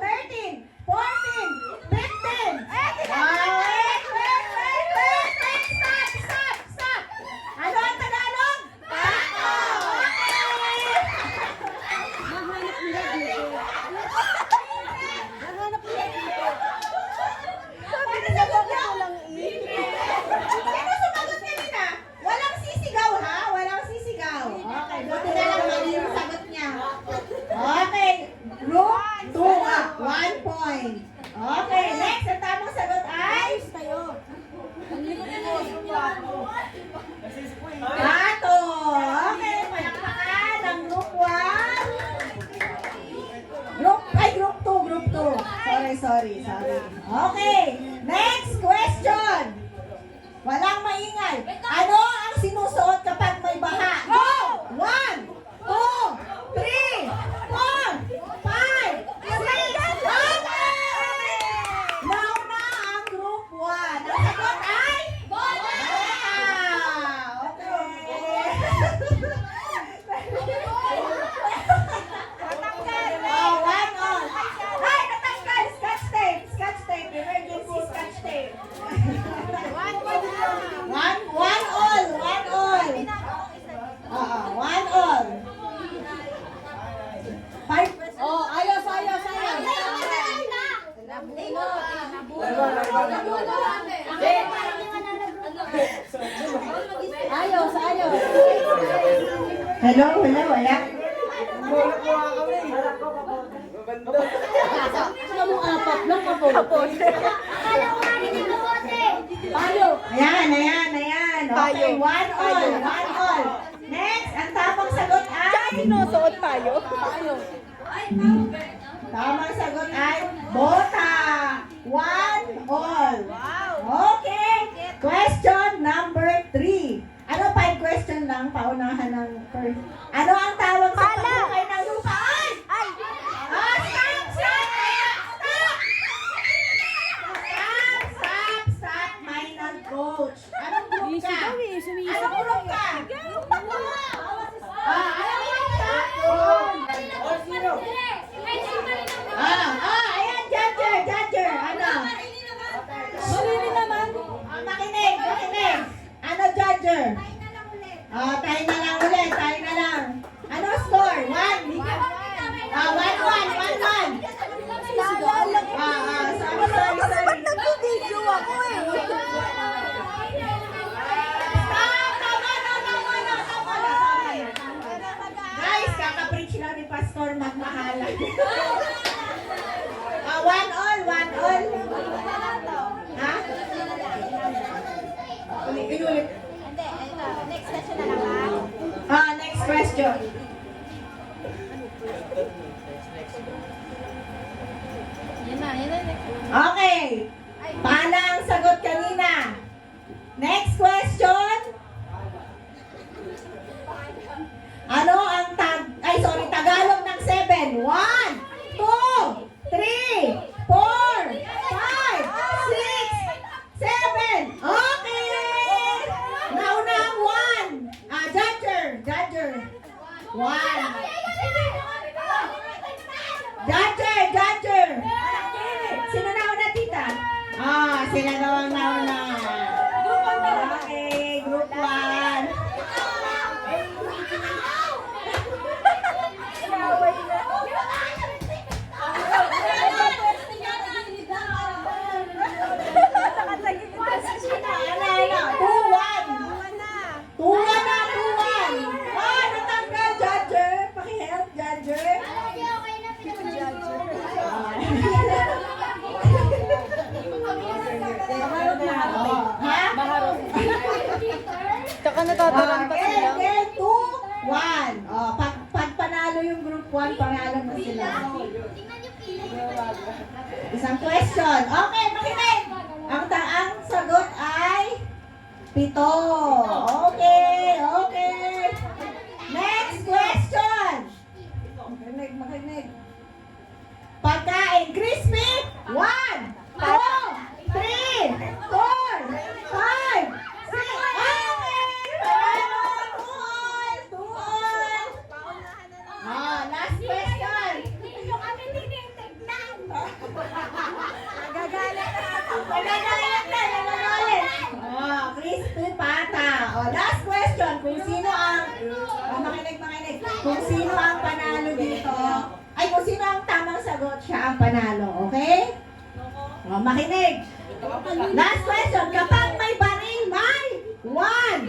13, 14, 15. Wait. Stop. Ano ang Tagalog? Tako! Nahanap nila dito. Nahanap nila dito. Sabi nila bakit walang E? Sino sumagot kanina? Walang sisigaw ha? Walang sisigaw. Okay, buti na lang mali yung sagot niya. Okay, group 2 1 point. Okay, next, ang tamang sagot ay Tayo. Ang likod mo. Pato. Okay, palakpakan ng group 1. Group 2. Sorry. Okay, next question. Walang maingay. Ano ang sinusuot kapag may baha? Go! 1, 2, 3, 4, 5, 6, okay! Nauna ang group 1. Ang sagot ay? Bola! Oh, 1 all. Ay, natanggal! Scotch tape. Emergency scotch tape. 1 all. 1 all. 5. Oh, ayos. Ayos. Hello, wala. Sino mo apat ng kapote? Payo. Ayan. Okay, 1 all. Next, ang tamang sagot ay? Sinusuot tayo. Payo. Tamang sagot ay bota. 1 all. Okay. Question number 3. Ano 5 question lang? Paunahan ng first. Ano ang tawag sa pagkakataon? score magmahalan. One all, one all. Ha? Inulit. Hindi, ito. Next question na lang ha. Next question. Yan na. Okay. Paano ang sagot kanina? Next question. Ano ang Tagalog ng 7? 1, 2, 3, 4, 5, 6, 7. Okay! Nauna ang 1. Judger. 1. Judger. Sino nauna, tita? Sila daw ang nauna. Okay, group 1. Natanggal, Judger. Pakihelp, Judger. Ha? Tsaka natataran pa sila. Again, 2, 1. Pag panalo yung group 1, panalo na sila. Isang question. Okay, makinig. Ang sagot ay 7. Okay. Next question. Makinig. Pagkain crispy. 1, 2, 3, 4, 5, 6. Okay. Tuol. Last question. Nagagalit na. Crispy pata. Last question. Kung sino ang makinig. Kung sino ang panalo dito. Kung sino ang tamang sagot, siya ang panalo. Okay? Makinig. Last question. Kapag may baril, may 1, 2,